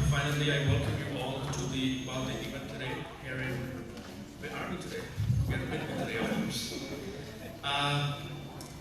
Finally, I welcome you all to the Baltic event today here in, where are we today? We are in today, of course.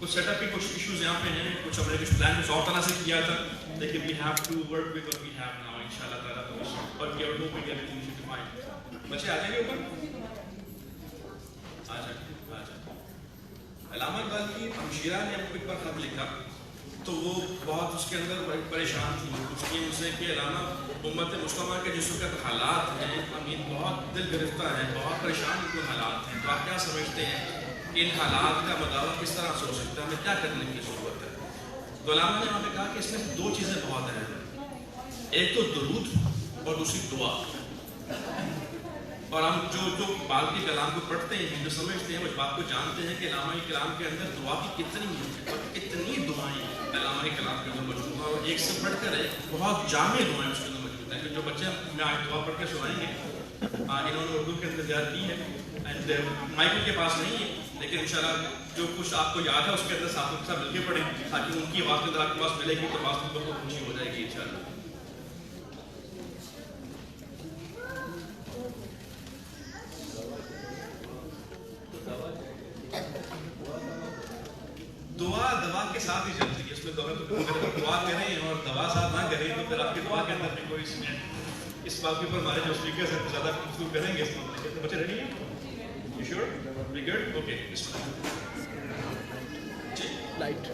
کچھ set up کے کچھ issues یہاں پہ ہیں, کچھ ہم نے کچھ پلان کچھ اور طرح سے کیا تھا, لیکن we have to work with what we have now ان شاء اللہ تعالیٰ. اور we are hoping everything should be fine. بچے آ جائیں گے اوپر, آ جائیں. علامہ اقبال کی ہمشیرہ نے ہم کو ایک بار خط لکھا تو وہ بہت اس کے اندر پریشان تھی. اس کی ان سے کہ علامہ امت مسلمہ کے جس وقت حالات ہیں امین بہت دل گرفتہ ہیں, بہت پریشان ان حالات ہیں, تو آپ کیا سمجھتے ہیں کہ ان حالات کا مداوع کس طرح سے ہو سکتا ہے, ہمیں کیا کرنے کی ضرورت ہے؟ تو علامہ نے وہاں پہ کہا کہ اس میں دو چیزیں بہت اہم ہیں, ایک تو درود اور دوسری دعا. اور ہم جو باقی کلام کو پڑھتے ہیں, جو سمجھتے ہیں, اس بات کو جانتے ہیں کہ علامہ کلام کے اندر دعا کی کتنی دعائیں علامہ کلام کے اندر موجود ہیں, اور ایک سے بڑھ کر ہے بہت جامع دعائیں اس کے اندر موجود ہیں. جو بچے میں آج دعا پڑھ کے سنائیں گے, انہوں نے اردو کے اندر تیار کی ہے, اینڈ مائیکل کے پاس نہیں ہے, لیکن انشاءاللہ جو کچھ آپ کو یاد ہے اس کے اندر ساتھوں کے ساتھ مل کے پڑھیں, تاکہ ان کی آواز کے اندر آپ کے پاس ملے گی تو بات کو خوشی ہو جائے گی انشاءاللہ. دعا کے ساتھ ہی چلتی ہے, اس میں دعا کریں اور دوا ساتھ نہ کریں تو پھر آپ کی دعا کے اندر بھی کوئی اس بات کے اوپر ہمارے جو اسپیکرز ہیں زیادہ گفتگو کریں گے اس معاملے کے. بچے ریڈی ہیں؟ You sure? We good? Okay, جی لائٹ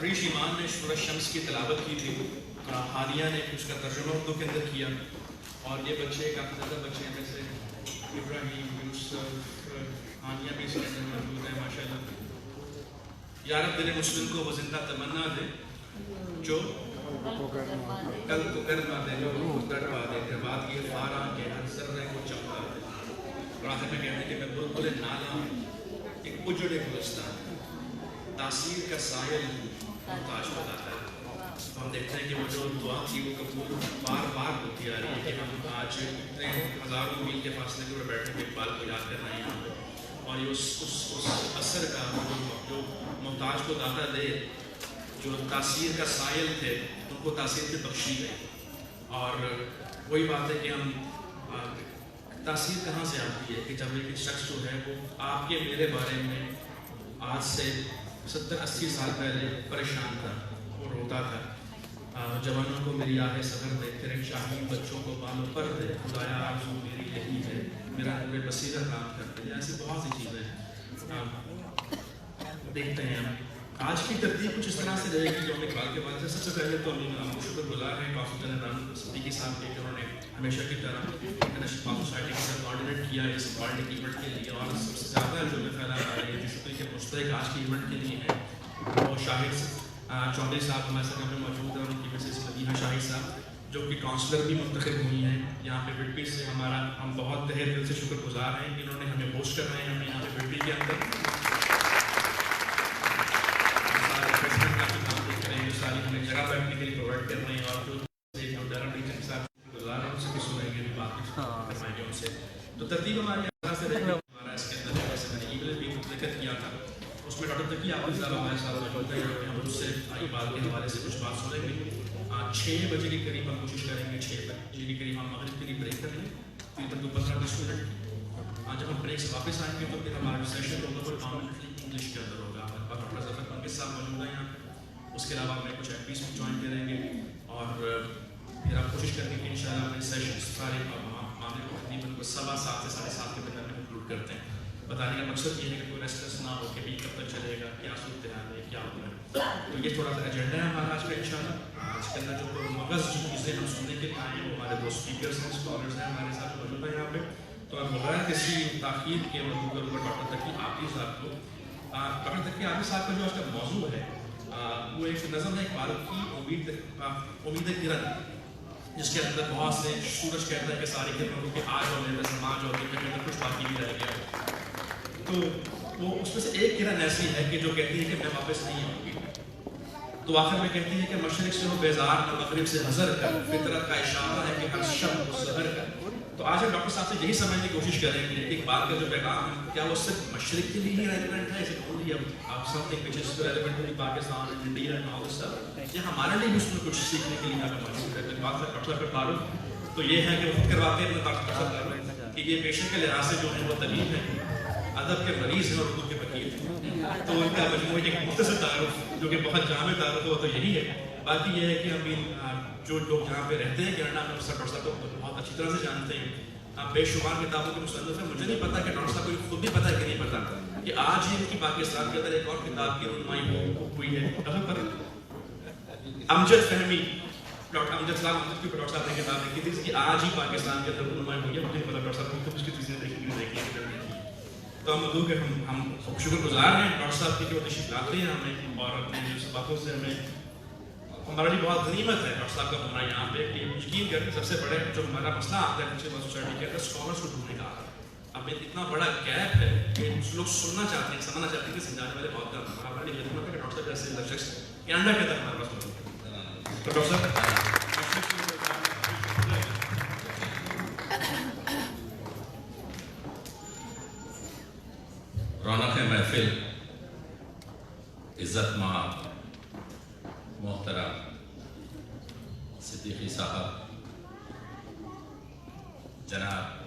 ریش ایمان نے سورہ شمس کی تلاوت کی تھی. حالیہ نے اس کا ترجمہ اردو کے اندر کیا، اور یہ بچے کافی زیادہ بچے ہیں، جیسے ابراہیم، یوسف، حالیہ بھی اس کے اندر موجود ہیں ماشاء اللہ۔ یا رب دل مسلم کو وہ زندہ تمنا دے جو کل کو کرنا دے، جو گڑوا دے، کربات کی فارا کے ہر ذرے کو چمکا دے۔ اور آخر میں کہتے ہیں کہ میں بلبل نالا ایک اجڑے گلستان، تاثیر کا سائل محتاج بتاتا ہے۔ تو ہم دیکھتے ہیں کہ وہ جو دعا تھی وہ قبول بار بار ہوتی آ رہی ہے کہ ہم آج اتنے ہزاروں میل کے فاصلے کے اوپر بیٹھے کے اقبال کو یاد کر رہے ہیں یہاں پہ، اور یہ اس اثر کا جو محتاج کو داتا دے، جو تاثیر کا سائل تھے ان کو تاثیر سے بخشی گئی۔ اور وہی بات ہے کہ ہم تاثیر کہاں سے آتی ہے کہ جب ایک شخص جو ہے وہ آپ کے میرے بارے میں آج سے 70-80 سال پہلے پریشان تھا، وہ روتا تھا، جوانوں کو میری آہ صبر دے، تیرے شاہین بچوں کو بالوں پر دے، خدایا آرزو میری یہی ہے، میرا نور بصیرہ کام کرتے ہیں۔ ایسی بہت سی چیزیں دیکھتے ہیں ہم۔ آج کی ترتیب کچھ اس طرح سے رہے گی جو ہم اقبال کے بعد سے سب سے پہلے تو ہم شکر گزار ہیں کافی جنرال صدیقی صاحب کے، جنہوں نے ہمیشہ کی طرح انٹرنیشنل پاک سوسائٹی کے ساتھ کوآرڈینیٹ کیا اس ورلڈ ایونٹ کے لیے، اور سب سے زیادہ جو میں پھیلا رہا ہے ڈسپلن کے مشترک آج کے ایونٹ کے لیے ہے وہ شاہد چودھری صاحب ہمارے ساتھ میں موجود ہیں، ان کی مسز مدینہ شاہد صاحب جو کہ کاؤنسلر بھی منتخب ہوئی ہیں یہاں پہ وڈپی سے۔ ہم بہت تہہ دل سے شکر گزار ہیں کہ انہوں نے ہمیں ہوسٹ کر رہے ہیں ہمیں یہاں پہ وڈپی کے اندر، ساری ہمیں جگہ بیٹھنے کے لیے پرووائڈ کر رہے ہیں، اور جو ڈرم ریجن کے ساتھ گزار ہیں ان سے بھی سنیں گے بھی بات کروائیں گے ان سے۔ تو ترتیب ہماری اس طرح سے رہے گی، ہمارا اس کے اندر جیسے میں نے ای میل بھی ذکر کیا تھا، اس میں ڈاکٹر تقی عابد صاحب ہمارے ساتھ موجود ہیں، ہم ان سے اقبال کے حوالے سے کچھ بات سنیں گے۔ 6 بجے کے قریب ہم کوشش کریں گے، 6 بجے کے قریب ہم مغرب کے لیے بریک کر لیں، پھر تک 15-20 منٹ جب ہم بریک سے واپس آئیں گے تو پھر ہمارا سیشن ہوگا وہ پرماننٹلی انگلش کے اندر ہوگا۔ ہمارے پاس ڈاکٹر ظفر پنکج صاحب موجود ہیں یہاں پہ، اس کے علاوہ ہمیں کچھ ایپ پیز بھی جوائن کریں گے، اور پھر آپ کوشش کریں گے کہ انشاءاللہ اپنے سیشن سارے معاملے کو تقریباً 7:15 سے 7:30 کے درمیان میں کنکلوڈ کرتے ہیں۔ بتانے کا مقصد یہ ہے کہ کوئی ریسٹریس نہ ہو کہ بھی کب تک چلے گا، کیا صورتحال ہے، کیا ہوگا۔ تو یہ تھوڑا سا ایجنڈا ہے ہمارا آج کا انشاءاللہ۔ آج کے اندر جو مغز چیزیں ہم سننے کے لیے آئے ہیں وہ ہمارے 2 اسپیکرس ہیں، اسکالرس ہیں ہمارے ساتھ موجود ہیں یہاں پہ۔ تو بغیر کسی تاخیر کے میں کروں گا ڈاکٹر تقی عابد صاحب کو۔ ڈاکٹر تقی عابد صاحب کا جو آج کا موضوع ہے وہ ایک نظم ہے اقبال کی امید کرن، جس کے اندر بہت سے سورج کہتا ہے کہ ساری کرنوں کے آج اور میرے سماج اور دنیا کے اندر کچھ باقی نہیں رہ گیا۔ تو وہ اس میں سے ایک کرن ایسی ہے کہ جو کہتی ہے کہ میں واپس نہیں آؤں گی، تو آخر میں کہتی ہے کہ مشرق سے ہو بیزار نہ مغرب سے حذر کر، فطرت کا اشارہ ہے کہ ہر شب کو سحر کر۔ تو آج ہم ڈاکٹر صاحب سے یہی سمجھنے کی کوشش کریں گے کہ اقبال کا جو پیغام ہے کیا وہ صرف مشرق کے لیے ہی ریلیونٹ ہے، اسے بول دیا آپ something which is relevant to Pakistan and India and all this stuff, یہ ہمارے لیے بھی اس میں کچھ سیکھنے کے لیے یہاں پہ موجود ہے۔ تو بات ہے ڈاکٹر صاحب کا تعارف تو یہ ہے کہ وہ فکر واقعی میں ڈاکٹر صاحب کہ یہ پیشنٹ کے لحاظ سے جو ہے وہ طبیب ہیں، ادب کے مریض ہیں اور اردو کے وکیل ہیں، تو ان کا مجموعی ایک مختصر تعارف جو کہ بہت جامع تعارف ہو تو یہی ہے۔ باقی یہ ہے کہ ہم جو لوگ یہاں پہ رہتے ہیں کینیڈا میں ڈاکٹر صاحب کو بہت اچھی طرح سے جانتے ہیں، بے شمار کتابوں کے مصنف ہیں، مجھے نہیں پتا کہ ڈاکٹر صاحب کو خود بھی پتا ہے کہ نہیں پتا کہ آج ہی ان کی پاکستان کے اندر ایک اور کتاب کی رونمائی ہوئی ہے، امجد فہمی، ڈاکٹر امجد صاحب کی ڈاکٹر صاحب نے کتاب لکھی تھی جس کی آج ہی پاکستان کے اندر رونمائی ہوئی ہے، مجھے نہیں پتا ڈاکٹر صاحب کو اس کی چیزیں دیکھی۔ تو ہم لوگ ہم شکر گزار ہیں ڈاکٹر صاحب کی کہ وہ تشریف لاتے ہیں ہمیں، اور اپنے جو باتوں سے ہمارے لیے بہت غنیمت ہے ڈاکٹر صاحب کا ہونا یہاں پہ۔ یقین کریں سب سے بڑے جو ہمارا مسئلہ آتا ہے سوسائٹی کے اندر اسکالرس کو ڈھونڈنے کا آتا ہے، اب اتنا بڑا گیپ ہے کہ لوگ سننا چاہتے ہیں، سمجھنا چاہتے ہیں کہ سمجھانے والے بہت کم ہیں۔ ہمارے لیے غنیمت ہے کہ ڈاکٹر صاحب جیسے شخص کینیڈا کے اندر ہمارے پاس موجود ہے۔ تو ڈاکٹر صاحب رونق محفل، عزت مآب محترم صدیقی صاحب، جناب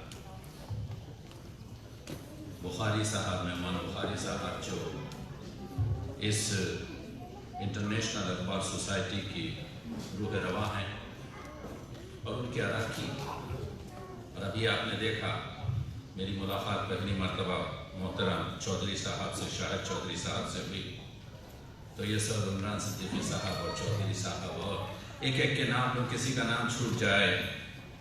بخاری صاحب، مہمان بخاری صاحب جو اس انٹرنیشنل اخبار سوسائٹی کی روح رواں ہیں اور ان کے اراکین، اور ابھی آپ نے دیکھا میری ملاقات پہلی مرتبہ محترم چودھری صاحب سے، شاہد چودھری صاحب سے ہوئی، تو یہ سر عمران صدیقی صاحب اور چودھری صاحب اور ایک ایک کے نام لوں، کسی کا نام چھوٹ جائے،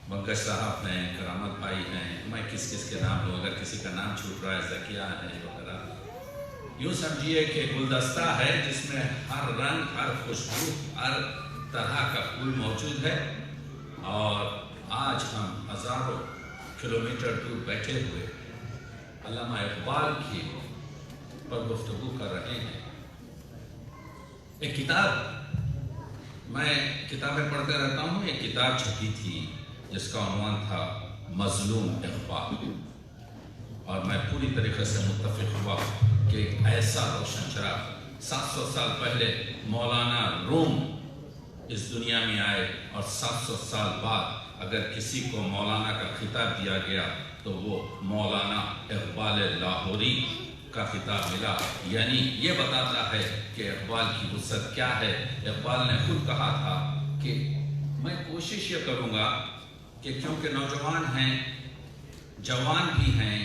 بنکش صاحب ہیں، کرامت بھائی ہیں، میں کس کس کے نام لوں، اگر کسی کا نام چھوٹ رہا ہے، زکیہ ہے وغیرہ. یوں سمجھیے کہ گلدستہ ہے جس میں ہر رنگ، ہر خوشبو، ہر طرح کا پھول موجود ہے. اور آج ہم ہزاروں کلومیٹر دور بیٹھے ہوئے علامہ اقبال کی پر گفتگو کر رہے ہیں. ایک کتاب، میں کتابیں پڑھتے رہتا ہوں، ایک کتاب چھپی تھی جس کا عنوان تھا مظلوم اقبال، اور میں پوری طریقے سے متفق ہوا کہ ایک ایسا روشن چراغ 700 سال پہلے مولانا روم اس دنیا میں آئے، اور 700 سال بعد اگر کسی کو مولانا کا خطاب دیا گیا تو وہ مولانا اقبال لاہوری کا خطاب ملا. یعنی یہ بتاتا ہے کہ اقبال کی وسعت کیا ہے. اقبال نے خود کہا تھا کہ میں کوشش یہ کروں گا کہ کیونکہ نوجوان ہیں، جوان بھی ہیں،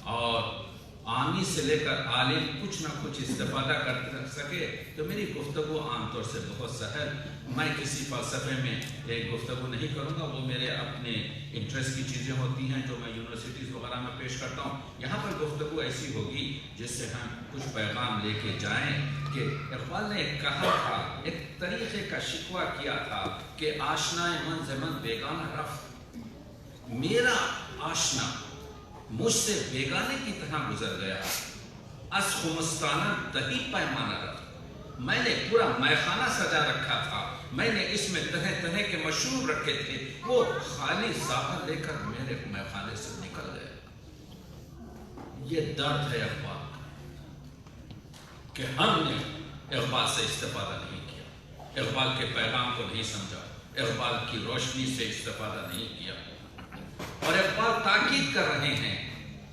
اور عامی سے لے کر عالم کچھ نہ کچھ استفادہ کر سکے، تو میری گفتگو عام طور سے بہت سہل، میں کسی فلسفے میں ایک گفتگو نہیں کروں گا، وہ میرے اپنے انٹرسٹ کی چیزیں ہوتی ہیں جو میں یونیورسٹیز وغیرہ میں پیش کرتا ہوں. یہاں پر گفتگو ایسی ہوگی جس سے ہم کچھ پیغام لے کے جائیں کہ اقبال نے ایک کہا تھا، ایک طریقے کا شکوہ کیا تھا کہ آشنائے من ز من بیگانہ رفت، میرا آشنا مجھ سے بیگانے کی طرح گزر گیا. از خمستانہ دہی پیمانہ رفت، میں نے پورا میخانہ سجا رکھا تھا، میں نے اس میں طرح طرح کے مشروب رکھے تھے، وہ خالی ظاہر لے کر میرے میخانے سے نکل گئے. یہ درد ہے اقبال کہ ہم نے اقبال سے استفادہ نہیں کیا، اقبال کے پیغام کو نہیں سمجھا، اقبال کی روشنی سے استفادہ نہیں کیا. اور اقبال تاکید کر رہے ہیں،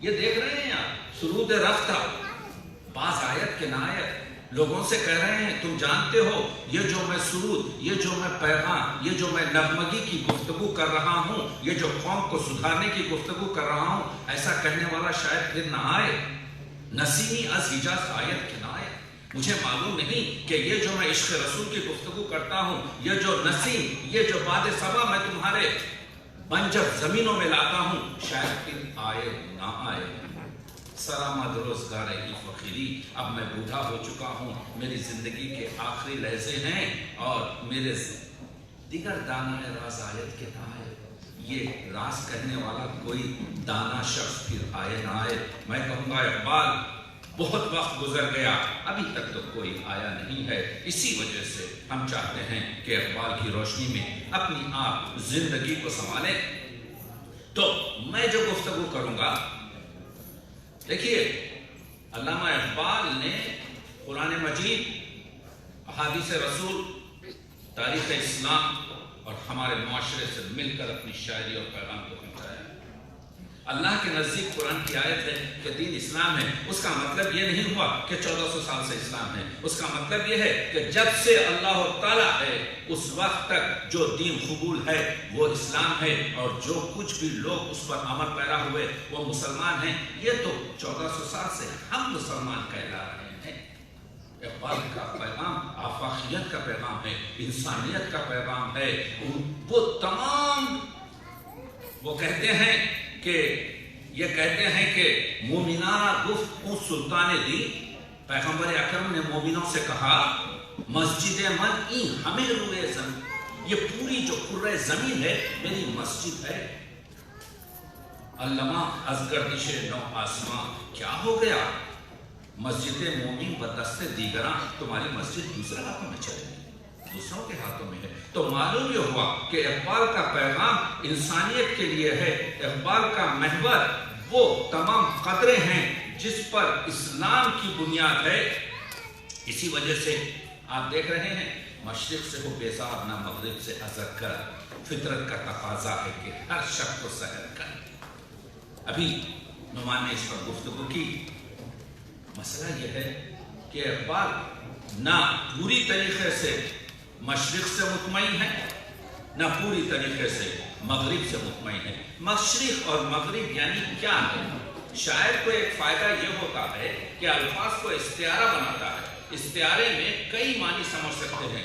یہ دیکھ رہے ہیں آپ، سرود رفتہ بعض آیت کے نائت لوگوں سے کہہ رہے ہیں تم جانتے ہو یہ جو میں سرود، یہ جو میں پیغام، یہ جو میں نغمگی کی گفتگو کر رہا ہوں، یہ جو قوم کو سدھارنے کی گفتگو کر رہا ہوں، ایسا کہنے والا شاید پھر نہ آئے. نسیمی از حجاز آیت کے نائت، مجھے معلوم نہیں کہ یہ جو میں عشق رسول کی گفتگو کرتا ہوں، یہ جو نسیم، یہ جو باد صبا میں تمہارے بنجر زمینوں میں لاتا ہوں، شاید پھر آئے نہ آئے. سلامت روزگار کی فقیری، اب میں بوڑھا ہو چکا ہوں، میری زندگی کے آخری لحظے ہیں، اور میرے دیگر دانہ راز آیت کے نائے، یہ راز کہنے والا کوئی دانا شخص پھر آئے نہ آئے. میں کہوں گا اقبال بہت وقت گزر گیا، ابھی تک تو کوئی آیا نہیں ہے. اسی وجہ سے ہم چاہتے ہیں کہ اقبال کی روشنی میں اپنی آپ زندگی کو سنبھالیں. تو میں جو گفتگو کروں گا، دیکھیے علامہ اقبال نے قرآن مجید، احادیث رسول، تاریخ اسلام اور ہمارے معاشرے سے مل کر اپنی شاعری اور پیغام کو پہنچایا. اللہ کے نزدیک قرآن کی آیت ہے کہ دین اسلام ہے، اس کا مطلب یہ نہیں ہوا کہ 1400 سال سے اسلام ہے. اس کا مطلب یہ ہے کہ جب سے اللہ تعالیٰ ہے اس وقت تک جو دین قبول ہے وہ اسلام ہے، اور جو کچھ بھی لوگ اس پر عمل پیرا ہوئے وہ مسلمان ہیں. یہ تو 1400 سال سے ہم مسلمان کہلا رہے ہیں. اقبال کا پیغام آفاقیت کا پیغام ہے، انسانیت کا پیغام ہے. وہ تمام وہ کہتے ہیں کہ یہ کہتے ہیں کہ مومنانہ گفت اون سلطان دی، پیغمبر اکرم نے مومنوں سے کہا مسجد من این ہمیں روئے زمین، یہ پوری جو کرۂ زمین ہے میری مسجد ہے. علامہ از گردش نو آسماں کیا ہو گیا، مسجد مومن بدست دیگراں، تمہاری مسجد دوسرے ہاتھوں میں چلے گی، دوسروں کے ہاتھوں میں ہے. تو معلوم یہ ہوا کہ اقبال کا پیغام انسانیت کے لیے ہے. اقبال کا محور وہ تمام قدریں ہیں جس پر اسلام کی بنیاد ہے. اسی وجہ سے آپ دیکھ رہے ہیں مشرق سے ہو بیزار نہ مغرب سے ازر کر، فطرت کا تقاضا ہے کہ ہر شخص کو سحر کر. ابھی نعمان نے اس پر گفتگو کی. مسئلہ یہ ہے کہ اقبال نہ پوری طریقے سے مشرق سے مطمئن ہے، نہ پوری طریقے سے مغرب سے مطمئن ہے. مشرق اور مغرب یعنی کیا ہے؟ شاعر کو ایک فائدہ یہ ہوتا ہے کہ الفاظ کو استعارہ بناتا ہے. استعارے میں کئی معنی سمجھ سکتے ہیں.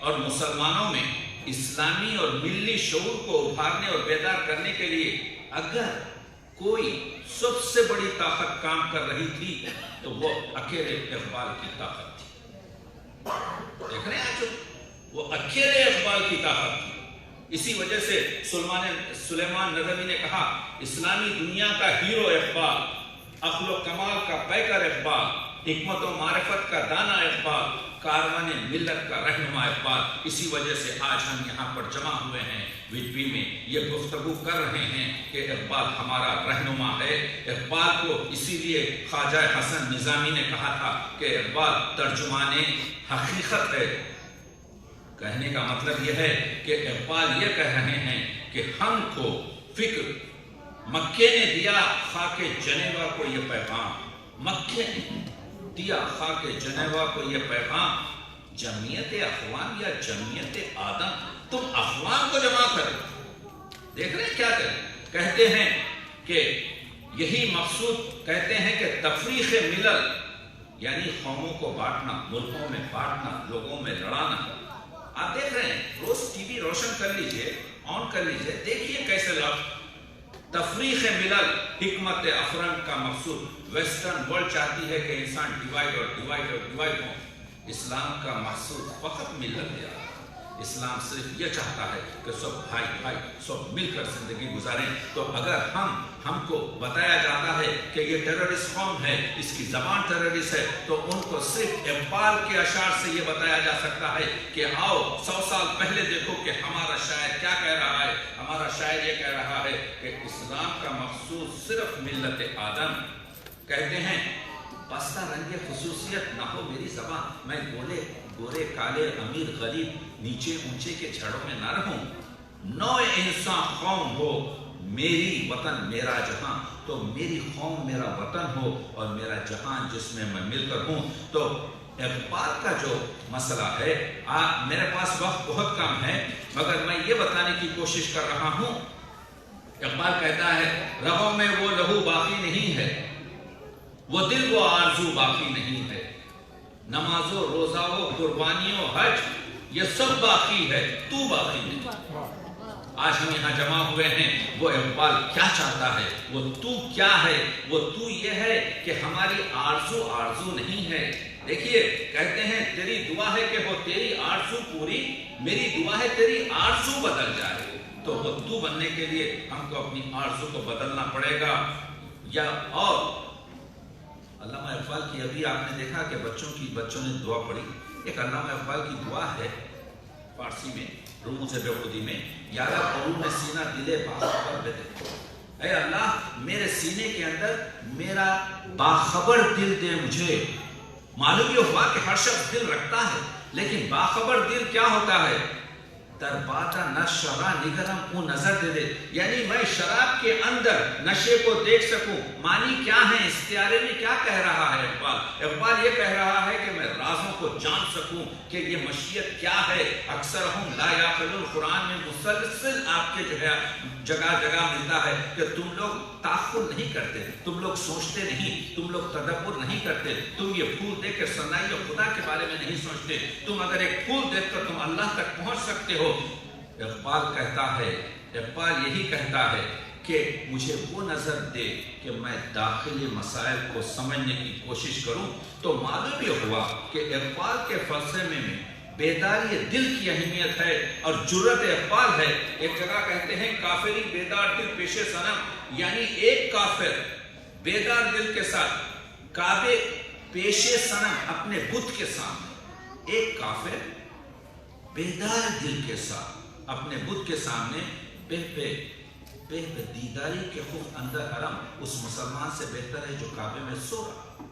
اور مسلمانوں میں اسلامی اور ملی شعور کو ابھارنے اور بیدار کرنے کے لیے اگر کوئی سب سے بڑی طاقت کام کر رہی تھی تو وہ اکیلے اقبال کی طاقت تھی۔ دیکھ رہے ہیں آج وہ اکیلے اقبال کی طاقت تھی۔ اسی وجہ سے سلیمان ندوی نے کہا اسلامی دنیا کا ہیرو اقبال، عقل و کمال کا پیکر اقبال، حکمت و معرفت کا دانا اقبال، کاروان ملت کا رہنما اقبال۔ اسی وجہ سے آج ہم یہاں پر جمع ہوئے ہیں، وڈبی میں یہ گفتگو کر رہے ہیں کہ اقبال ہمارا رہنما ہے۔ اقبال کو اسی لیے خواجہ حسن نظامی نے کہا تھا کہ اقبال ترجمان حقیقت ہے۔ کہنے کا مطلب یہ ہے کہ اقبال یہ کہہ رہے ہیں کہ ہم کو فکر مکے نے دیا خاک جنیوا کو یہ پیغام، مکے نے دیا خاک جنیوا کو یہ پیغام، جمعیت اخوان یا جمعیت آدم، تم اخوان کو جمع کرو۔ دیکھ رہے ہیں کیا کہتے ہیں کہ یہی مقصود، کہتے ہیں کہ تفریق ملل یعنی قوموں کو بانٹنا، ملکوں میں بانٹنا، لوگوں میں لڑانا۔ آپ دیکھ رہے ہیں روز ٹی وی روشن کر لیجئے، آن کر لیجئے، دیکھیے کیسے لفظ تفریق ملل، حکمت افرنگ کا مقصود۔ ویسٹرن ورلڈ چاہتی ہے کہ انسان ڈیوائڈ ہو۔ اسلام کا مقصود فقط ملت ہے۔ اسلام صرف یہ چاہتا ہے کہ سب بھائی سب مل کر زندگی گزاریں۔ تو اگر ہم کو بتایا جاتا ہے کہ یہ ٹیررسٹ قوم ہے، اس کی زبان ٹیررسٹ ہے، تو ان کو صرف اقبال کے اشعار سے یہ بتایا جا سکتا ہے کہ آؤ 100 سال پہلے دیکھو کہ ہمارا شاعر کیا کہہ رہا ہے۔ ہمارا شاعر یہ کہہ رہا ہے کہ اسلام کا مقصود صرف ملت آدم۔ کہتے ہیں پستہ رنگ خصوصیت نہ ہو میری زبان، میں گورے کالے امیر غریب نیچے اونچے کے چھڑوں میں نہ رہوں، نوع انسان قوم ہو میری وطن میرا جہاں، تو میری قوم میرا وطن ہو اور میرا جہان جس میں میں مل کر ہوں۔ تو اقبال کا جو مسئلہ ہے، میرے پاس وقت بہت کم ہے مگر میں یہ بتانے کی کوشش کر رہا ہوں۔ اقبال کہتا ہے رگوں میں وہ لہو باقی نہیں ہے، وہ دل وہ آرزو باقی نہیں ہے، نماز و روزہ و قربانی و حج یہ سب باقی ہے، تو باقی نہیں۔ آج ہم یہاں جمع ہوئے ہیں، وہ اقبال کیا چاہتا ہے، وہ تو کیا ہے؟ وہ تو یہ ہے کہ ہماری آرزو نہیں ہے۔ دیکھیے کہتے ہیں تیری دعا ہے کہ وہ تیری آرزو پوری، میری دعا ہے تیری آرزو بدل جائے۔ تو وہ تو بننے کے لیے ہم کو اپنی آرزو کو بدلنا پڑے گا۔ یا اور علامہ اقبال کی ابھی آپ نے دیکھا کہ بچوں نے دعا پڑھی، ایک علامہ اقبال کی دعا ہے فارسی میں، رموز بے خودی میں، یا رب قرون سینہ دلے باخبر دے، اے اللہ میرے سینے کے اندر میرا باخبر دل دے مجھے۔ معلوم یہ ہوا کہ ہر شخص دل رکھتا ہے، لیکن باخبر دل کیا ہوتا ہے؟ درباتا نہ شرع نگرم کو نظر دے دے، یعنی میں شراب کے اندر نشے کو دیکھ سکوں۔ معنی کیا ہے؟ استعارے میں کیا کہہ رہا ہے اقبال یہ کہہ رہا ہے کہ میں رازوں کو جان سکوں کہ یہ مشیت کیا ہے۔ اکثر ہم لا یعقلون، قرآن میں مسلسل آپ کے جو ہے جگہ ملتا ہے کہ تم لوگ تأخر نہیں کرتے، تم لوگ سوچتے نہیں، تم لوگ تدبر نہیں کرتے، تم یہ پھول دیکھ کر ثنائی اور خدا کے بارے میں نہیں سوچتے، تم اگر ایک پھول دیکھ کر تم اللہ تک پہنچ سکتے ہو۔ اقبال کہتا ہے، اقبال یہی کہتا ہے کہ مجھے وہ نظر دے کہ میں داخلی مسائل کو سمجھنے کی کوشش کروں۔ تو معلوم یہ ہوا کہ اقبال کے فلسفے میں بیداری دل کی اہمیت ہے اور جرأت اقبال ہے۔ ایک جگہ کہتے ہیں کافری بیدار دل پیش صنم، یعنی ایک کافر بیدار دل کے ساتھ کعبے پیش صنم اپنے بت کے سامنے، ایک کافر بیدار دل کے ساتھ اپنے بت کے سامنے بے دیداری کے خوف اندر حرم، اس مسلمان سے بہتر ہے جو کعبے میں سو رہا۔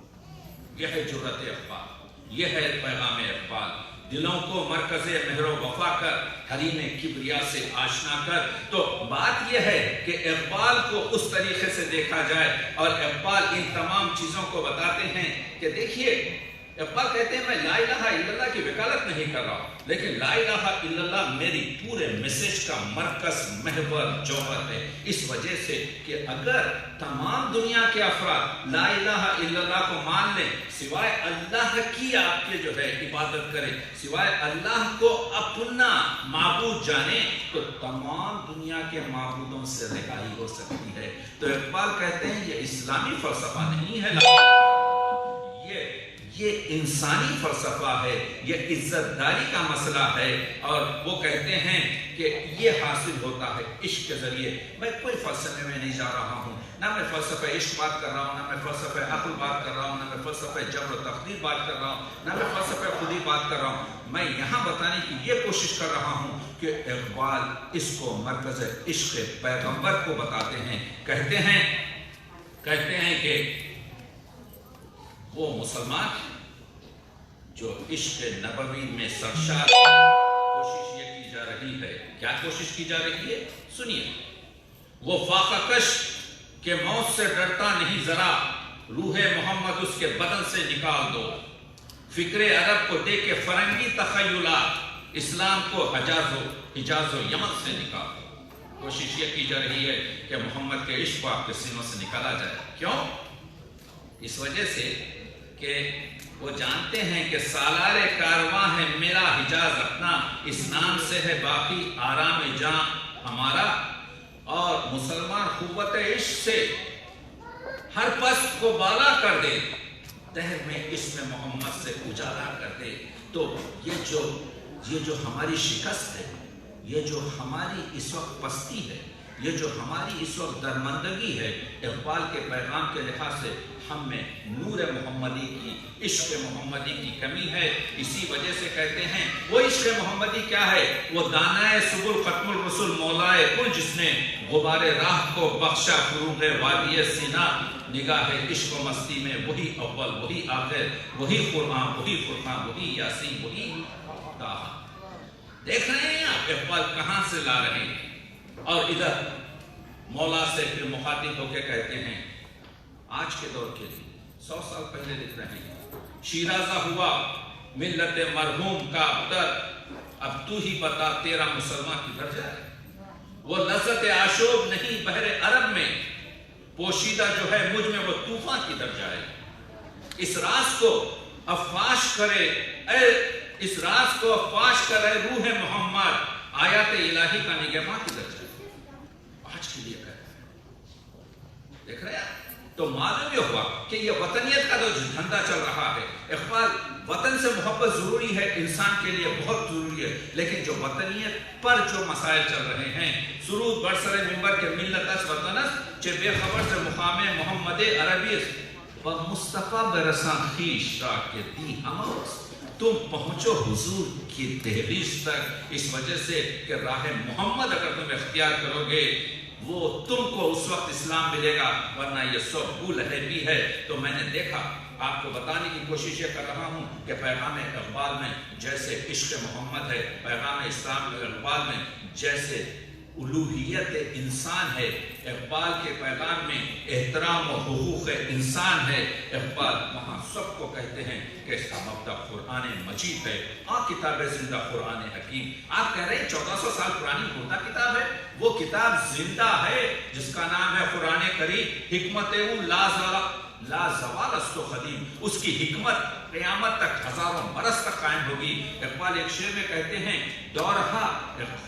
یہ ہے جرأت اقبال، یہ ہے پیغام اقبال۔ دلوں کو مرکز مہر و وفا کر، حریم کبریا سے آشنا کر۔ تو بات یہ ہے کہ اقبال کو اس طریقے سے دیکھا جائے، اور اقبال ان تمام چیزوں کو بتاتے ہیں کہ دیکھیے اقبال کہتے ہیں میں لا الہ الا اللہ کی وکالت نہیں کر رہا ہوں، لیکن لا الہ الا اللہ میری پورے میسج کا مرکز، محور، جوہر ہے، اس وجہ سے کہ اگر تمام دنیا کے افراد لا الہ الا اللہ کو مان لیں، سوائے اللہ کی آپ کے جو ہے عبادت کریں، سوائے اللہ کو اپنا معبود جانیں، تو تمام دنیا کے معبودوں سے رہائی ہو سکتی ہے۔ تو اقبال کہتے ہیں یہ اسلامی فلسفہ نہیں ہے، یہ انسانی فلسفہ ہے، یہ عزت داری کا مسئلہ ہے، اور وہ کہتے ہیں کہ یہ حاصل ہوتا ہے عشق کے ذریعے۔ میں کوئی فلسفے میں نہیں جا رہا ہوں، نہ میں فلسفہ عشق بات کر رہا ہوں، نہ میں فلسفہ عقل بات کر رہا ہوں، نہ میں فلسفہ جبر و تقدیر بات کر رہا ہوں، نہ میں فلسفہ خودی بات کر رہا ہوں۔ میں یہاں بتانے کی یہ کوشش کر رہا ہوں کہ اقبال اس کو مرکز عشق پیغمبر کو بتاتے ہیں، کہتے ہیں کہ وہ مسلمان جو عشق نبوی میں سرشار، کوشش یہ کی جا رہی ہے، کیا کوشش کی جا رہی ہے؟ سنیے، وہ فاقہ کش کہ موت سے ڈرتا نہیں ذرا، روح محمد اس کے بدن سے نکال دو، فکر عرب کو دے کے فرنگی تخیلات، اسلام کو حجاز و یمن سے نکال دو۔ کوشش یہ کی جا رہی ہے کہ محمد کے عشق کو آپ کے سینوں سے نکالا جائے۔ کیوں؟ اس وجہ سے کہ وہ جانتے ہیں کہ سالار کارواں ہے میرا حجاز اپنا، اس نام سے ہے باقی آرام جاں ہمارا، اور مسلمان قوت عشق سے ہر پست کو بالا کر دے، دہر میں اسم محمد سے اجالا کر دے۔ تو یہ جو ہماری شکست ہے، یہ جو ہماری اس وقت پستی ہے، یہ جو ہماری اس وقت درمندگی ہے، اقبال کے پیغام کے لحاظ سے ہم میں نور محمدی کی، عشق محمدی کی کمی ہے۔ اسی وجہ سے کہتے ہیں وہ عشق محمدی کیا ہے؟ وہ دانائے سبل ختم الرسل مولائے کل، جس نے غبار راہ کو بخشا فروغ وادی سینا، نگاہ عشق و مستی میں وہی اول، وہی آخر، وہی قرآن، وہی فرقان، وہی یاسین، وہی طٰہٰ۔ دیکھ رہے ہیں آپ اقبال کہاں سے لا رہے ہیں، اور ادھر مولا سے پھر مخاطب ہو کے کہتے ہیں آج کے دور کے لیے 100 سال پہلے لکھ رہے ہیں، شیرازہ ہوا ملت مرحوم کا ابتر، اب تو ہی بتا تیرا مسلمان کدھر جائے، وہ لذت عاشوب نہیں بحر عرب میں، پوشیدہ جو ہے مجھ میں وہ طوفان کدھر جائے، اس راز کو افاش کرے اس راز کو افاش کرے روح محمد، آیات الہی کا نگہباں کدھر جائے۔ آج کے لیے کہہ رہے ہیں، دیکھ رہے ہیں تو معلوم یہ ہوا کہ یہ وطنیت کا جو دھندا چل رہا ہے، اقبال وطن سے محبت ضروری ہے، انسان کے لیے بہت ضروری ہے، لیکن جو وطنیت پر جو مسائل چل رہے ہیں، سرود برسر منبر کے ملت اس وطنس چے بے خبر سے مقام محمد عربی و مصطفیٰ برسان خیش را کے دی ہمارس، تم پہنچو حضور کی دہلیز تک، اس وجہ سے کہ راہ محمد اگر تم اختیار کرو گے وہ تم کو اس وقت اسلام ملے گا، ورنہ یہ سب بھول ہے بھی ہے۔ تو میں نے دیکھا، آپ کو بتانے کی کوشش یہ کر رہا ہوں کہ پیغام اقبال میں جیسے عشق محمد ہے، پیغام اسلام اقبال میں جیسے الوہیت انسان ہے، اقبال کے پیغام میں احترام و حقوق انسان ہے، اقبال وہاں سب کو کہتے ہیں کہ اس کا مبدأ قرآن مجید ہے، کتاب زندہ قرآن حکیم۔ آپ کہہ رہے ہیں 1400 سال پرانی مردہ کتاب ہے، وہ کتاب زندہ ہے جس کا نام ہے قرآن کریم، حکمت لا زوال است و قدیم، اس کی حکمت قیامت تک ہزاروں برس تک قائم ہوگی۔ اقبال ایک شعر میں کہتے ہیں دورہا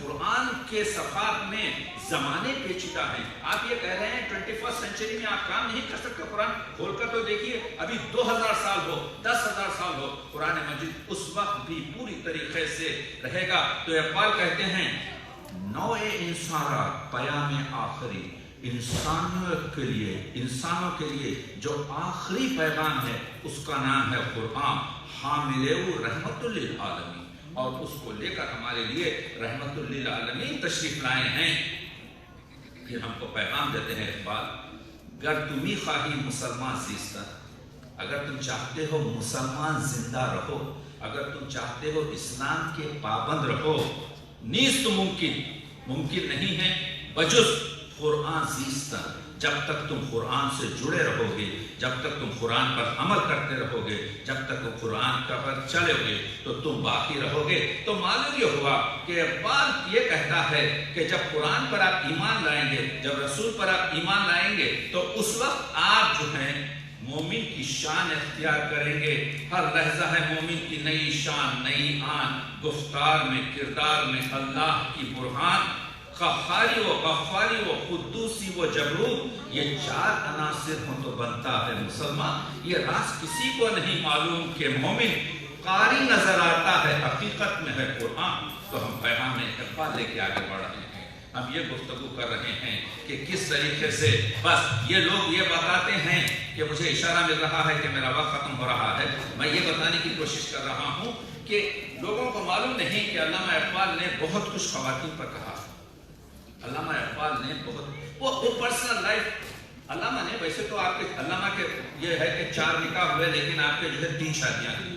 قرآن کے صفحات میں زمانے پیچیدہ ہیں۔ آپ یہ کہہ رہے ہیں 21 سینچری میں آپ کام نہیں کر سکتے، قرآن کھول کر تو دیکھیے، ابھی 2000 سال ہو، 10,000 سال ہو، قرآن مجید اس وقت بھی پوری طریقے سے رہے گا۔ تو اقبال کہتے ہیں نوع انسان را پیام آخری، انسانوں کے لیے جو آخری پیغام ہے اس کا نام ہے قرآن، حامل رحمت للعالمین، اور اس کو لے کر ہمارے لیے رحمت للعالمین تشریف لائے ہیں۔ پھر ہم کو پیغام دیتے ہیں اقبال، گر تمہیں خواہی مسلمان زیستن، اگر تم چاہتے ہو مسلمان زندہ رہو، اگر تم چاہتے ہو اسلام کے پابند رہو، نیست ممکن نہیں ہے بجز قرآن زیستن، جب تک تم قرآن سے جڑے رہو گے، جب تک تم قرآن پر عمل کرتے رہو گے، جب تک تم قرآن پر چلو گے تو تم باقی رہو گے۔ تو معلوم یہ ہوا کہ اقبال یہ کہتا ہے کہ جب قرآن پر آپ ایمان لائیں گے، جب رسول پر آپ ایمان لائیں گے، تو اس وقت آپ جو ہیں مومن کی شان اختیار کریں گے۔ ہر لحظہ ہے مومن کی نئی شان، نئی آن، گفتار میں، کردار میں اللہ کی برہان، قہاری و غفاری و قدوسی و جبروت، یہ چار عناصر ہوں تو بنتا ہے مسلمان۔ یہ راز کسی کو نہیں معلوم کہ مومن قاری نظر آتا ہے، حقیقت میں ہے قرآن۔ تو ہم پیغام اقبال لے کے آگے بڑھ رہے ہیں، ہم یہ گفتگو کر رہے ہیں کہ کس طریقے سے بس یہ لوگ یہ بتاتے ہیں کہ مجھے اشارہ مل رہا ہے کہ میرا وقت ختم ہو رہا ہے۔ میں یہ بتانے کی کوشش کر رہا ہوں کہ لوگوں کو معلوم نہیں کہ علامہ اقبال نے بہت کچھ خواتین پر کہا۔ علامہ اقبال نے بہت وہ پرسنل لائف، علامہ نے ویسے تو آپ کے علامہ کے یہ ہے کہ 4 نکاح ہوئے، لیکن آپ کے جو ہے 3 شادیاں ہوئی،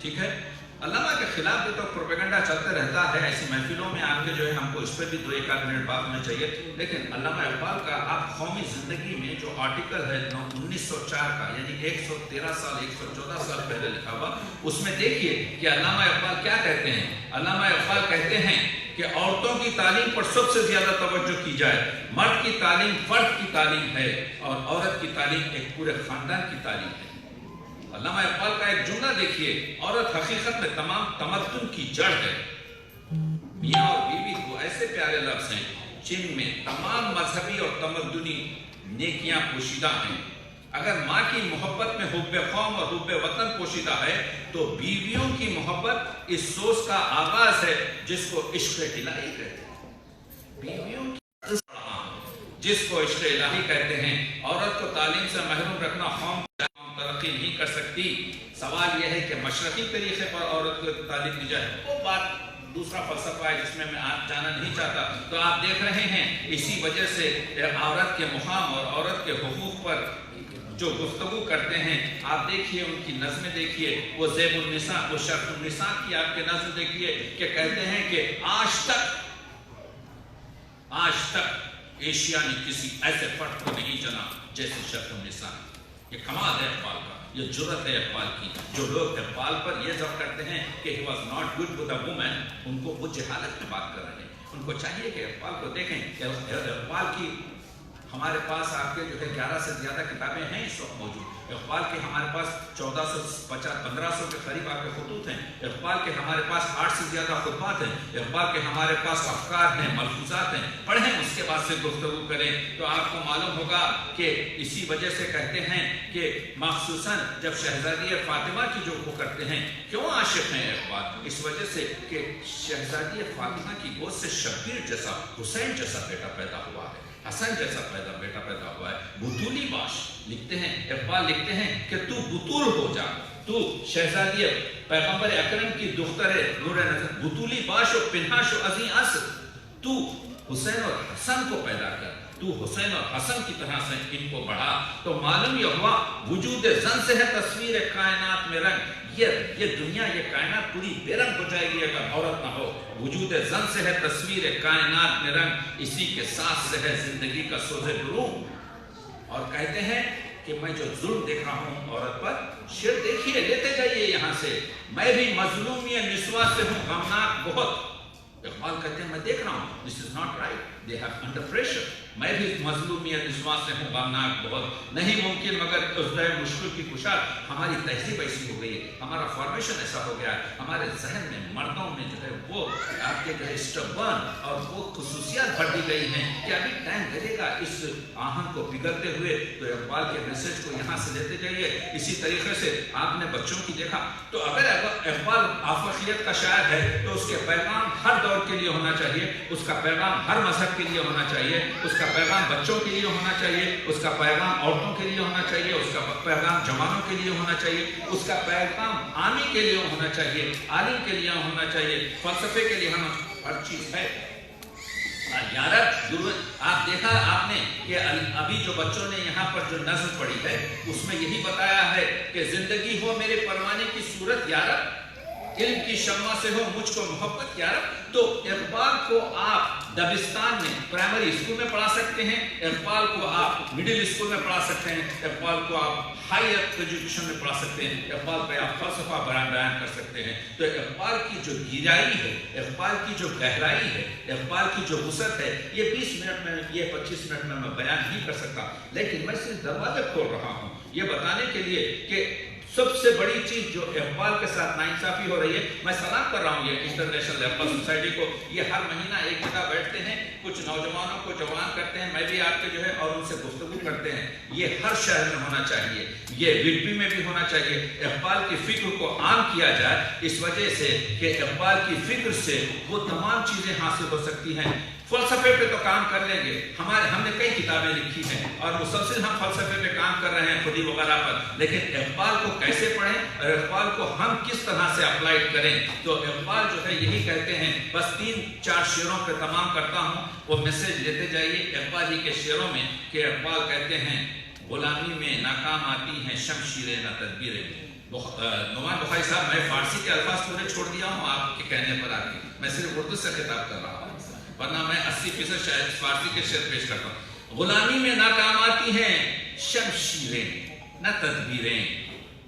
ٹھیک ہے۔ علامہ کے خلاف بھی تو پروپیگنڈا چلتے رہتا ہے ایسی محفلوں میں، آپ کے جو ہے ہم کو اس پہ بھی 2-1 منٹ بات ہونا چاہیے۔ لیکن علامہ اقبال کا آپ قومی زندگی میں جو آرٹیکل ہے 1904 کا، یعنی 113 سال 114 سال پہلے لکھا ہوا، اس میں دیکھیے کہ علامہ اقبال کیا کہتے ہیں۔ علامہ اقبال کہتے ہیں کہ عورتوں کی تعلیم پر سب سے زیادہ توجہ کی جائے۔ مرد کی تعلیم فرد کی تعلیم ہے اور عورت کی تعلیم ایک پورے خاندان کی تعلیم ہے۔ علامہ اقبال کا ایک جملہ دیکھیے، عورت حقیقت میں تمام تمدن کی جڑ ہے۔ میاں اور بیوی کو ایسے پیارے لفظ ہیں جن میں تمام مذہبی اور تمدنی نیکیاں پوشیدہ ہیں۔ اگر ماں کی محبت میں حب قوم اور حب وطن پوشیدہ ہے تو بیویوں کی محبت اس سوچ کا آغاز ہے جس کو عشق الہی کہتے ہیں۔ بیویوں کی جس کو عشق الہی کہتے ہیں۔ عورت کو تعلیم سے محروم رکھنا قوم ترقی نہیں کر سکتی۔ سوال یہ ہے کہ مشرقی طریقے پر عورت کو تعلیم دی جائے، وہ بات دوسرا فلسفہ ہے جس میں آج جانا نہیں چاہتا۔ تو آپ دیکھ رہے ہیں اسی وجہ سے عورت کے مقام اور عورت کے حقوق پر جو گفتگو کرتے ہیں، آپ دیکھیے ان کی نظمیں دیکھیے، وہ زیب النساء، وہ شرف النساء کی آپ کے نظم دیکھیے کہ کہتے ہیں کہ آج تک ایشیا نے کسی ایسے فرد کو نہیں جنا جیسے شرف النساء۔ یہ کمال ہے اقبال کا، یہ جرأت ہے اقبال کی۔ جو لوگ اقبال پر یہ ضبط کرتے ہیں کہ he was not good with a woman، ان کو وہ جہالت میں بات کر رہے ہیں۔ ان کو چاہیے کہ اقبال کو دیکھیں کہ اقبال کی ہمارے پاس آپ کے جو ہے 11 سے زیادہ کتابیں ہیں اس وقت موجود۔ اقبال کے ہمارے پاس 1500 کے قریب آپ کے خطوط ہیں۔ اقبال کے ہمارے پاس 8 سے زیادہ خطبات ہیں۔ اقبال کے ہمارے پاس افکار ہیں، ملفوظات ہیں۔ پڑھیں، اس کے بعد سے گفتگو کریں تو آپ کو معلوم ہوگا کہ اسی وجہ سے کہتے ہیں کہ مخصوصاً جب شہزادی فاطمہ کی جو وہ کرتے ہیں، کیوں عاشق ہیں اقبال؟ اس وجہ سے کہ شہزادی فاطمہ کی گود سے شبیر جیسا، حسین جیسا بیٹا پیدا ہوا ہے، حسن جیسا بیٹا پیدا ہوا ہے۔ بطولی باش لکھتے ہیں، اقبال لکھتے ہیں کہ تو بطول ہو جا، تو شہزادی پیغمبر اکرم کی دختر نور نظر، بطولی باش و پنہاش و عزی اصل، تو حسین اور حسن کو پیدا کر، تو حسین اور حسن کی طرح سے ان کو بڑھا۔ تو معلوم یہ ہوا وجود زن سے ہے تصویر کائنات میں رنگ۔ یہ دنیا، یہ کائنات پوری بے رنگ ہو جائے گی اگر عورت نہ ہو۔ وجود زن سے ہے تصویر کائنات میں رنگ، اسی کے ساتھ سے ہے زندگی کا سوز بروم۔ اور کہتے ہیں کہ میں جو ظلم دیکھ رہا ہوں عورت پر، شعر دیکھیے، لیتے جائیے یہاں سے، میں بھی مظلومی نسواں سے ہوں غمناک بہت۔ اقبال کہتے ہیں میں دیکھ رہا ہوں this is not right, they have under pressure، میں بھی مظلومی نسواں سے ہوں غمناک بہت، نہیں ممکن مگر عہدہ مشکل کی کشاد۔ ہماری تہذیب ایسی ہو گئی ہے، ہمارا فارمیشن ایسا ہو گیا ہے، ہمارے ذہن میں مردوں میں جو ہے وہ آپ کے جو ہے اسٹبرن اور وہ خصوصیات بھر دی گئی ہیں کہ ابھی ٹائم لگے گا اس آہن کو پگھلتے ہوئے۔ تو اقبال کے میسج کو یہاں سے لیتے جائیے۔ اسی طریقے سے آپ نے بچوں کی دیکھا تو اگر اقبال آفاقیت کا شاعر ہے تو اس کے پیغام ہر دور کے لیے ہونا چاہیے، اس کا پیغام ہر مذہب کے لیے ہونا چاہیے، اس کا پیغام بچوں کے لیے ہونا چاہیے، اس کا پیغام عورتوں کے لیے ہونا چاہیے، اس کا پیغام جوانوں کے لیے ہونا چاہیے، اس کا پیغام عامی کے لیے ہونا چاہیے، عالم کے لیے ہونا چاہیے، فلسفے کے لیے ہونا چاہیے، ہر چیز ہے۔ آپ دیکھا آپ نے کہ ابھی جو بچوں نے یہاں پر جو نظم پڑھی ہے اس میں یہی بتایا ہے کہ زندگی ہو میرے پروانے کی صورت یارب، علم کی شمع سے ہو مجھ کو محبت یارب۔ تو اقبال کو آپ دبستان میں پرائمری اسکول میں پڑھا سکتے ہیں، اقبال کو آپ مڈل اسکول میں پڑھا سکتے ہیں، اقبال کو آپ ہائر ایجوکیشن میں پڑھا سکتے ہیں، اقبال پہ آپ فلسفہ بیان کر سکتے ہیں۔ تو اقبال کی جو گہرائی ہے، اقبال کی جو گہرائی ہے، اقبال کی جو وسعت ہے، یہ 20 منٹ میں، یہ 25 منٹ میں بیان نہیں کر سکتا، لیکن میں صرف دروازے کھول رہا ہوں یہ بتانے کے لیے کہ سب سے بڑی چیز جو اقبال کے ساتھ ناانصافی ہو رہی ہے، میں سلام کر رہا ہوں یہ انٹرنیشنل اقبال سوسائٹی کو، یہ ہر مہینہ ایک جگہ بیٹھتے ہیں، کچھ نوجوانوں کو جوان کرتے ہیں، میں بھی آپ کے جو ہے، اور ان سے گفتگو کرتے ہیں، یہ ہر شہر میں ہونا چاہیے، یہ وڈبی میں بھی ہونا چاہیے، اقبال کی فکر کو عام کیا جائے، اس وجہ سے کہ اقبال کی فکر سے وہ تمام چیزیں حاصل ہو سکتی ہیں۔ فلسفے پہ تو کام کر لیں گے، ہم نے کئی کتابیں لکھی ہیں اور مسلسل ہم فلسفے پہ کام کر رہے ہیں خودی وغیرہ پر، لیکن اقبال کو کیسے پڑھیں اور اقبال کو ہم کس طرح سے اپلائیڈ کریں؟ تو اقبال جو ہے یہی کہتے ہیں، بس 3-4 شعروں پہ تمام کرتا ہوں، وہ میسج لیتے جائیے اقبال ہی کے شعروں میں، کہ اقبال کہتے ہیں غلامی میں ناکام آتی ہیں شمشیریں نہ تدبیریں۔ نعمان بخاری صاحب، میں فارسی کے الفاظ پورے چھوڑ دیا ہوں آپ کے کہنے پر آ کے، میں صرف اردو سے خطاب کر رہا ہوں، ورنہ میں 80% شاید فارسی کے شعر پیش کرتا ہوں۔ غلامی میں ناکام آتی ہیں شمشیریں نہ تدبیریں،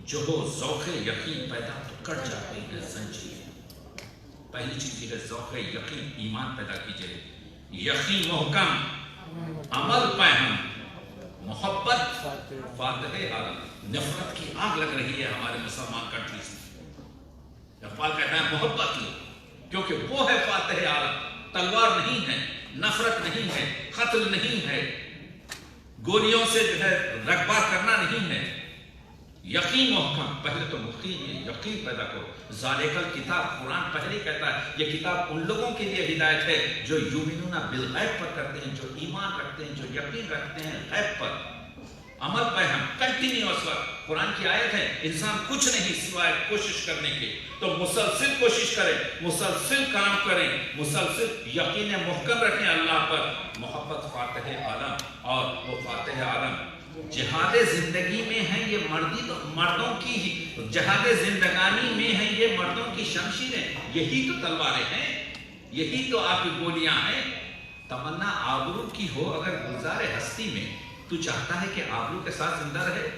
جو ہو ذوق یقین پیدا تو کٹ جاتی ہے زنجیریں۔ پہلی چیز یہ ہے ذوق یقین، ایمان پیدا کیجئے، یقین محکم، عمل پہم، محبت فاتح عالم۔ نفرت کی آگ لگ رہی ہے ہمارے مسلمان کنٹریز میں، اقبال کہتا ہے محبت لو، کیونکہ وہ ہے فاتح عالم۔ تلوار نہیں ہے، نفرت نہیں ہے، قتل نہیں ہے، گولیوں سے جو ہے رغبہ کرنا نہیں ہے، یقین محکم۔ پہلے تو یقین پیدا کرو۔ ذالک الکتاب، قرآن پہلے کہتا ہے یہ کتاب ان لوگوں کے لیے ہدایت ہے جو یؤمنون بالغیب پر کرتے ہیں، جو ایمان رکھتے ہیں، جو یقین رکھتے ہیں غیب پر۔ عمل پہ ہم کنٹینیوس وقت، قرآن کی آیت ہے انسان کچھ نہیں سوائے کوشش کرنے کے، تو مسلسل کوشش کریں، مسلسل کام کریں، مسلسل یقین محکم رکھیں اللہ پر۔ محبت فاتح عالم، اور وہ فاتح عالم جہاد زندگی میں ہے یہ مردوں کی ہی، جہاد زندگانی میں ہے یہ مردوں کی شمشیریں، یہی تو تلواریں ہیں، یہی تو آپ کی گولیاں ہیں۔ تمنا آبرو کی ہو اگر گلزار ہستی میں، تو چاہتا ہے کہ آبرو کے ساتھ زندہ رہے،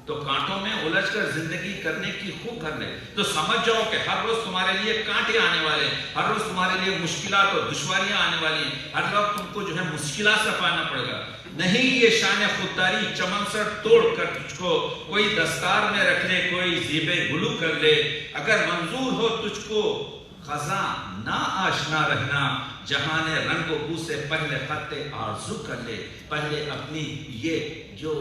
تو کانٹوں میں الجھ کر زندگی کرنے کی خوب کر لے، تو سمجھ جاؤ کہ ہر روز تمہارے لیے کانٹے آنے والے ہیں، ہر روز تمہارے لیے مشکلات اور دشواریاں آنے والی ہیں، ہر وقت تم کو جو ہے مشکلات سے پانا پڑے گا۔ نہیں یہ شان خودداری چمن سر توڑ کر تجھ کو کوئی دستار میں رکھ لے، کوئی زیب گلو کر لے، اگر منظور ہو تجھ کو خزاں نہ آشنا رہنا، جہان رنگ و بو سے پہلے خط آرزو کر لے، پہلے اپنی یہ جو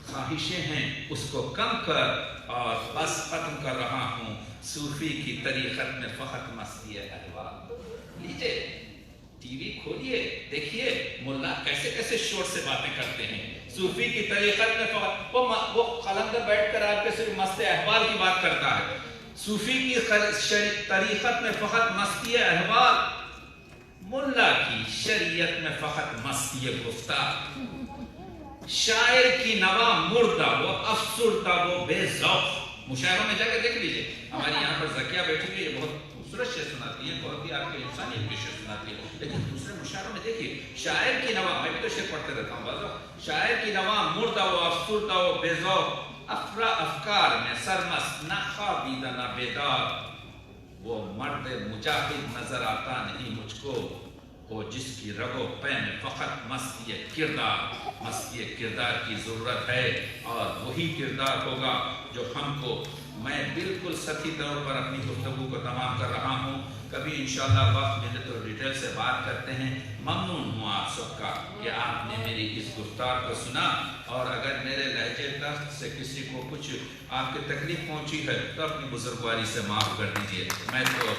خواہشیں ہیں اس کو کم کر، اور بس ختم کر رہا ہوں صوفی کی طریقت میں فقط مستی احوال۔ لیجئے ٹی وی کھولیے، دیکھیے ملا کیسے کیسے شور سے باتیں کرتے ہیں، صوفی کی طریقت میں فقط وہ قلندر بیٹھ کر آپ کے صرف مست احوال کی بات کرتا ہے، صوفی کی طریقت میں فقط مستی احوال، ملا کی شریعت میں فقط مستی گفتار، شاعر کی نوا مردہ وہ افسردہ وہ بے ذوق۔ مشاعروں میں جا کے دیکھ لیجئے، ہماری یہاں پر زکیہ بیٹھی ہوئی یہ بہت خوبصورت شعر سناتی ہیں، بہت ہی آپ کے انسانیت کے شعر سناتی ہیں، لیکن دوسرے مشاعروں میں دیکھیے شاعر کی نوا، میں بھی تو شعر پڑھتے رہتا ہوں بازو، شاعر کی نوا مردہ وہ افسردہ وہ بے ذوق، افکار میں سرمست نہ خوابیدہ نہ بیدار، وہ مرد مجاہد نظر آتا نہیں مجھ کو، وہ جس کی رگ و پے میں فقط مستی کردار کی ضرورت ہے، اور وہی کردار ہوگا جو ہم کو، میں بالکل سطحی طور پر اپنی گفتگو کو تمام کر رہا ہوں، کبھی انشاءاللہ وقت ملے تو ڈیٹیل سے بات کرتے ہیں۔ ممنون ہوں آپ سب کا کہ آپ نے میری اس گفتار کو سنا، اور اگر میرے لہجے دست سے کسی کو کچھ آپ کی تکلیف پہنچی ہے تو اپنی بزرگواری سے معاف کر دیجئے۔ میں تو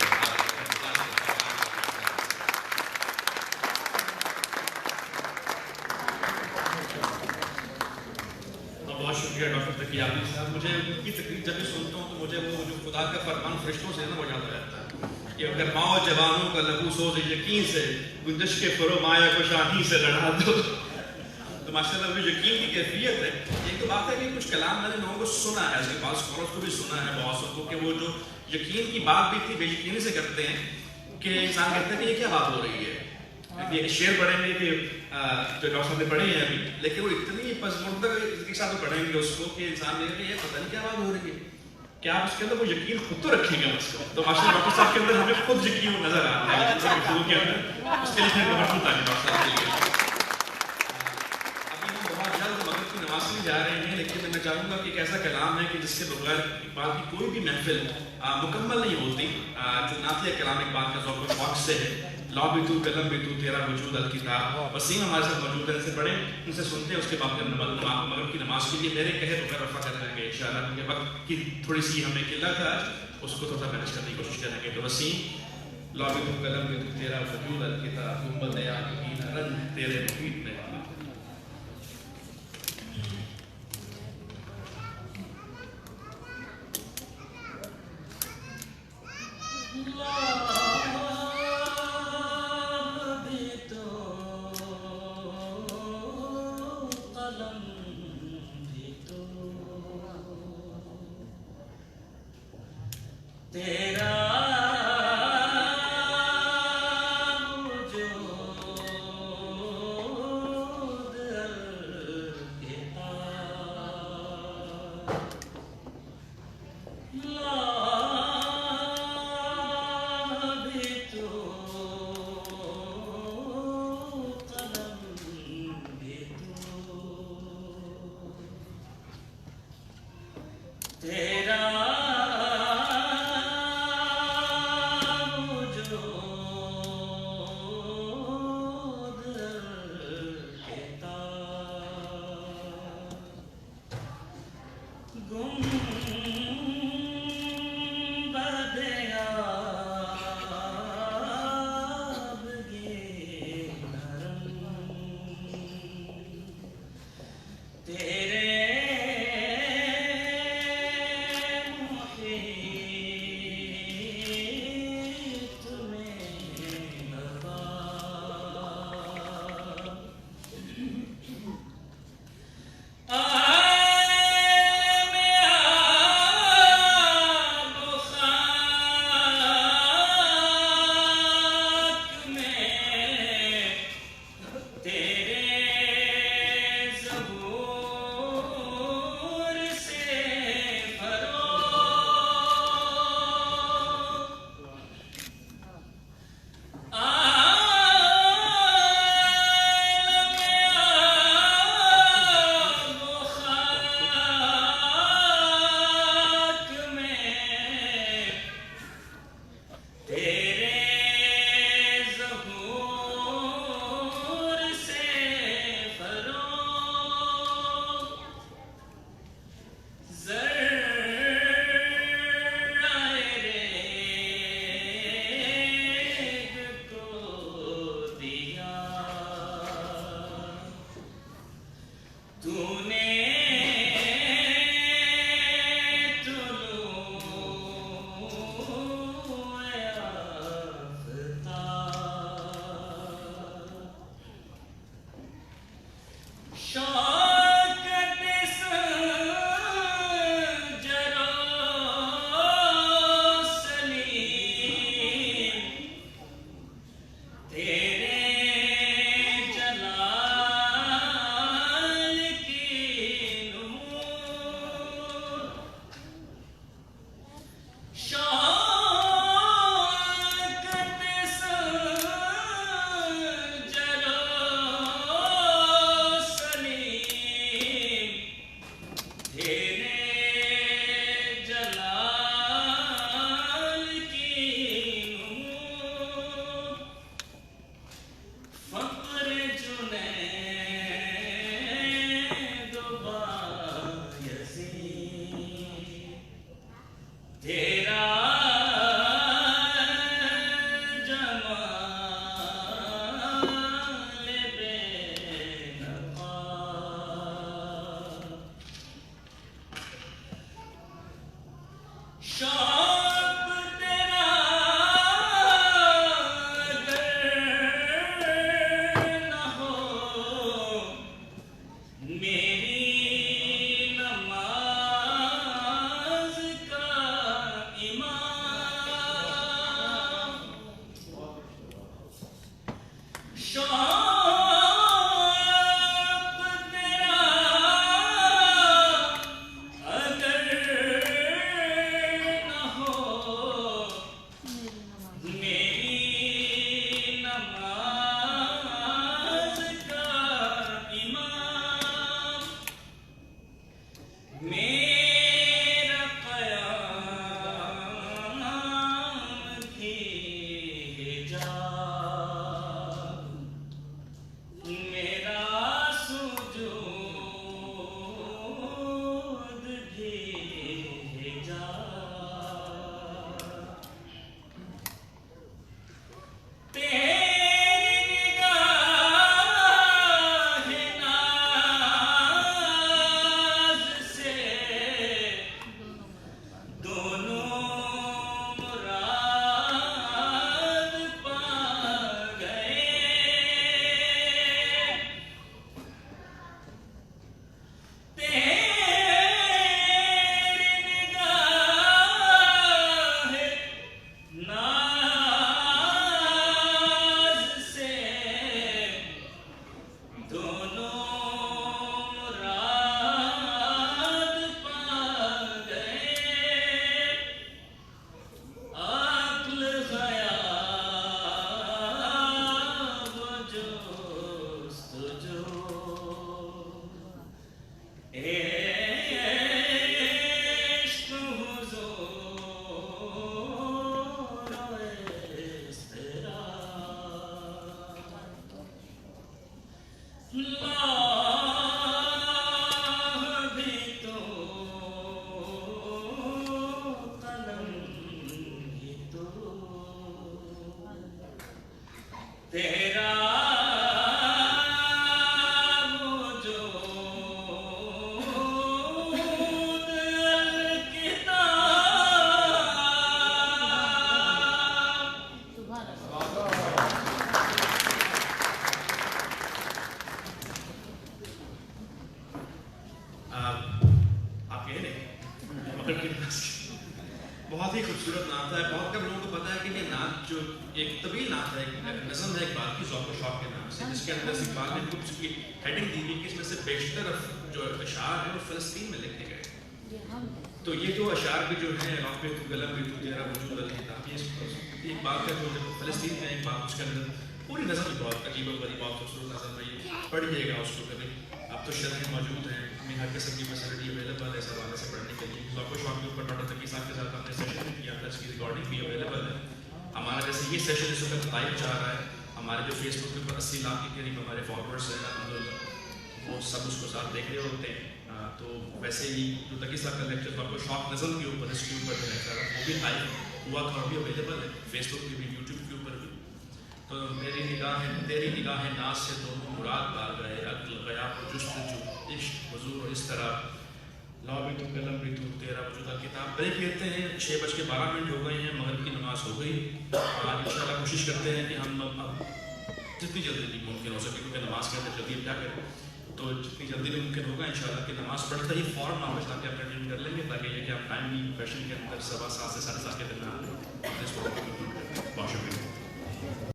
بہت شکریہ ڈاکٹر تقی عابدی صاحب، مجھے ان کی تقریر جب بھی سنتا ہوں تو مجھے وہ جو خدا کا فرمان فرشتوں سے وہ یاد رہتا ہے کہ اگر ماؤ جوانوں کا لہو سوز یقین سے گنجش کے فرو مایا کو شاہی سے لڑا دو، تو ماشاءاللہ وہ یقین کی کیفیت ہے۔ ایک تو بات ہے کہ کچھ کلام میں نے لوگوں کو سنا ہے، اس کے بعض اسکالرز کو بھی سنا ہے، بہت سب کو، کہ وہ جو یقین کی بات بھی تھی بے یقینی سے کرتے ہیں، کہ انسان کہتے ہیں کہ یہ کیا بات ہو رہی ہے، یہ شعر پڑھیں گے کہ جو ڈاکٹر صاحب نے پڑھے ہیں ابھی، لیکن وہ اتنی پسماندہ کے ساتھ پڑھیں گے اس کو کہ انسان دیکھے کہ یہ پتہ نہیں کیا بات ہو رہی ہے، کیا آپ اس کے اندر وہ یقین خود تو رکھیں گے اس کو. تو ماشاء اللہ ڈاکٹر صاحب کے اندر ہمیں خود یقین نظر آتا ہے گفتگو کے اندر. اس کے لیے میں بہت تعریف ڈاکٹر صاحب کے لیے. ابھی ہم بہت جلد مغرب کی نماز میں جا رہے ہیں، لیکن میں چاہوں گا کہ ایک ایسا کلام ہے کہ جس کے بغیر اقبال کی کوئی بھی محفل مکمل نہیں ہوتی. جو نعتیہ کلام اقبال کا ذوق و شوق سے ہے، لا بھی تو قلم بھی تو تیرا وجود الکتاب. وسیم ہمارے ساتھ موجود ہے، ان سے پڑھیں، ان سے سنتے ہیں، اس کے بعد مغرب کی نماز کے لیے میرے کہے بغیر رفع کر رہیں گے انشاءاللہ، کیونکہ وقت کی تھوڑی سی ہمیں قلت ہے، اس کو تھوڑا سا مینیج کرنے کی کوشش کریں گے. تو وسیم، لا بھی تو قلم بھی تو تیرا وجود الکتاب، گنبد یعقوبین رنگ تیرے محیط میں. بہت ہی خوبصورت نعت ہے. بہت کم لوگوں کو پتا ہے کہ یہ نعت جو ایک طویل نعت ہے, ایک نظم ہے اقبال کی ذوق و شوق کے نام سے, جس کے اندر اقبال نے کچھ کی ہیڈنگ دی ہوئی کہ اس میں سے بیشتر جو اشعار ہیں وہ فلسطین میں لکھے گئے. تو یہ جو اشعار بھی جو ہیں آپ پہ غلط بھی تیرا وجود الکتاب, یہ اقبال کا جو فلسطین کا ایک بات, اس کے اندر پوری نظم بہت عجیب و غریب, بہت خوبصورت نظم ہے. یہ پڑھیے گا اس کو کبھی. اب تو شرحیں موجود ہیں, ہر قسم کی فیسلٹی اویلیبل ہے اس حوالے سے پڑھنے کے لیے. ذوق و شوق کے اوپر ڈاکٹر تقی صاحب کے ساتھ ہم نے سیشن بھی کیا تھا, اس کی ریکارڈنگ بھی اویلیبل ہے. ہمارا جیسے یہ سیشن اس وقت لائیو چل رہا ہے, ہمارے جو فیس بک کے اوپر 80 لاکھ کے قریب ہمارے فالوورس ہیں الحمدللہ, وہ سب اس کو ساتھ دیکھ رہے ہوتے ہیں. تو ویسے ہی جو تقی صاحب کا لیکچر ذوق و شوق نظم کے اوپر, اس کے اوپر جو ہے وہ بھی لائیو ہوا تھا, اور بھی اویلیبل ہے فیس بک پہ بھی, یوٹیوب کے اوپر بھی. تو میری نگاہیں تیری نگاہیں ناز سے دونوں مراد پا گئے, عقل غیاب و جستجو, عشق حضور و اس طرح, لا بھی تو قلم بھی تو تیرا وجود الکتاب. بریک لیتے ہیں, 6:12 ہو گئے ہیں, مغرب کی نماز ہو گئی. انشاءاللہ کوشش کرتے ہیں کہ ہم اب جتنی جلدی ممکن ہو سکے, کیونکہ نماز کے اندر جلدی ہم کیا کریں, تو جتنی جلدی بھی ممکن ہوگا انشاءاللہ کہ نماز پڑھتے ہی فوراً واپس آ کے آپ کنٹینیو کر لیں گے, تاکہ یہ کہ آپ ٹائملی فیشن کے اندر 7:15 سے 7:30 کے درمیان اس کو بہت شکریہ.